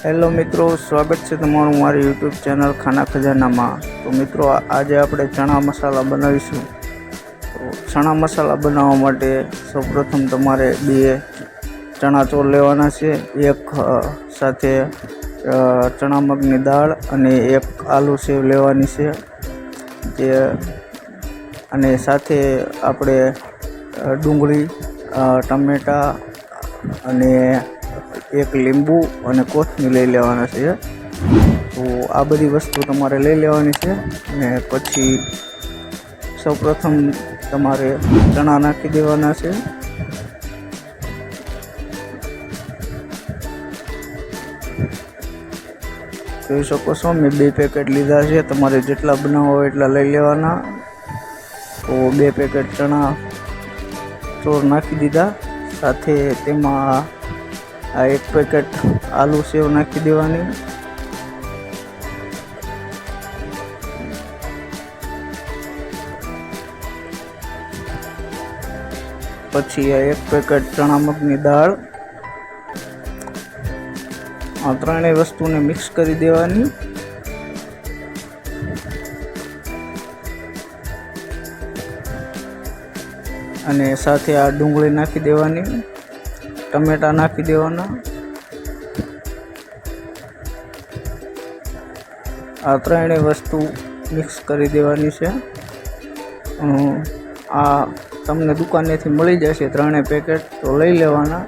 Hello મિત્રો, સ્વાગત છે તમારું મારી યુટ્યુબ ચેનલ ખાના ખજાનામાં। તો મિત્રો, આજે આપણે ચણા મસાલા બનાવીશું। તો ચણા મસાલા બનાવવા માટે સૌપ્રથમ તમારે 2 ચણા ચોર લેવાના છે, એક સાથે ચણા મગની દાળ અને એક આલુ સેવ લેવાની છે, જે અને સાથે આપણે ડુંગળી, ટમેટા અને એક લીંબુ અને કોથમીર લઈ લેવાના છે। તો આ બધી વસ્તુ તમારે લઈ લેવાની છે। અને પછી સૌપ્રથમ તમારે ચણા નાખી દેવાના છે। જોઈ શકો છો, મેં 2 પેકેટ લીધા છે, તમારે જેટલા બનાવવા હોય એટલા લઈ લેવાના। તો 2 પેકેટ ચણા ચોર નાખી દીધા, સાથે તેમાં આ 1 પેકેટ આલુ સેવ નાખી દેવાની। પછી આ 1 પેકેટ ચણા મગની દાળ, આ ત્રણેય વસ્તુને મિક્સ કરી દેવાની। અને સાથે આ ડુંગળી નાખી દેવાની, ટમેટા નાખી દેવાના। આ ત્રણેય વસ્તુ મિક્સ કરી દેવાની છે। આ તમને દુકાનેથી મળી જશે ત્રણેય પેકેટ, તો લઈ લેવાના।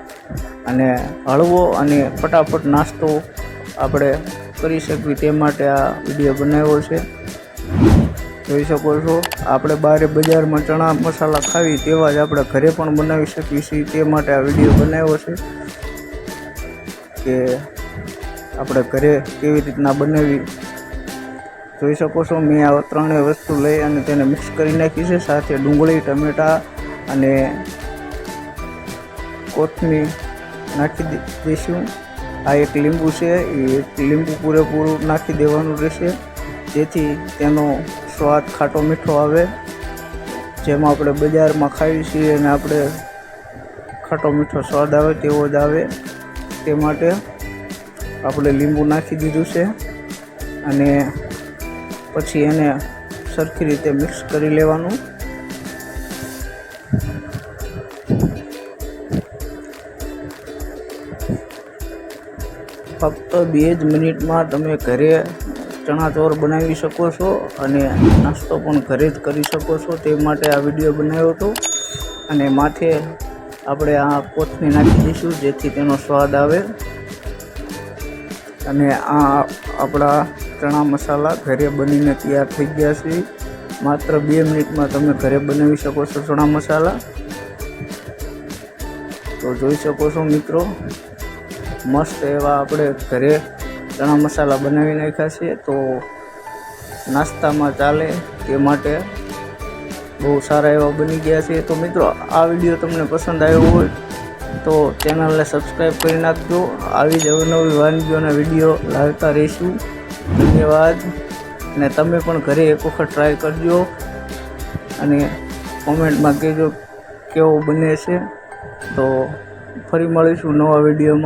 અને હળવો અને ફટાફટ નાસ્તો આપણે કરી શકીએ તે માટે આ વિડીયો બનાવ્યો છે। જોઈ શકો છો, આપણે બજારમાં ચણા મસાલા ખાવી તેવા જ આપણે ઘરે પણ બનાવી શકીએ છીએ, તે માટે આ વિડીયો બનાવ્યો છે કે આપણે ઘરે કેવી રીતના બનાવી। જોઈ શકો છો, મેં આ ત્રણેય વસ્તુ લઈ અને તેને મિક્સ કરી નાખી છે, સાથે ડુંગળી, ટમેટા અને કોથમીર નાખી દઈશું। આ એક લીંબુ છે, એ લીંબુ પૂરેપૂરું નાખી દેવાનું રહેશે, જેથી તેનો સ્વાદ ખાટો મીઠો આવે, જેમ આપણે બજારમાં ખાઈએ છીએ અને આપણે ખાટો મીઠો સ્વાદ આવે તેવો જ આવે, તે માટે આપણે લીંબુ નાખી દીધું છે। અને પછી એને સરખી રીતે મિક્સ કરી લેવાનું। ફક્ત 2 જ મિનિટમાં તમે ઘરે ચણા ચોર બનાવી શકો છો અને નાસ્તો પણ ઘરે જ કરી શકો છો, તે માટે આ વિડીયો બનાવ્યો હતો। અને માથે આપણે આ કોથમીર નાખી દઈશું, જેથી તેનો સ્વાદ આવે। અને આ આપણા ચણા મસાલા ઘરે બનીને તૈયાર થઈ ગયા છે। માત્ર 2 મિનિટમાં તમે ઘરે બનાવી શકો છો ચણા મસાલા। તો જોઈ શકો છો મિત્રો, મસ્ત એવા આપણે ઘરે ચણા મસાલા બનાવી નાખ્યા છે। તો નાસ્તામાં ચાલે તે માટે બહુ સારા એવા બની ગયા છે। તો મિત્રો, આ વિડીયો તમને પસંદ આવ્યો હોય તો ચેનલને સબસ્ક્રાઈબ કરી નાખજો। આવી જ અવનવી વાનગીઓના વિડીયો લાવતા રહીશું। ધન્યવાદ। અને તમે પણ ઘરે એક વખત ટ્રાય કરજો અને કોમેન્ટમાં કહેજો કેવો બને છે। તો ફરી મળીશું નવા વિડીયોમાં।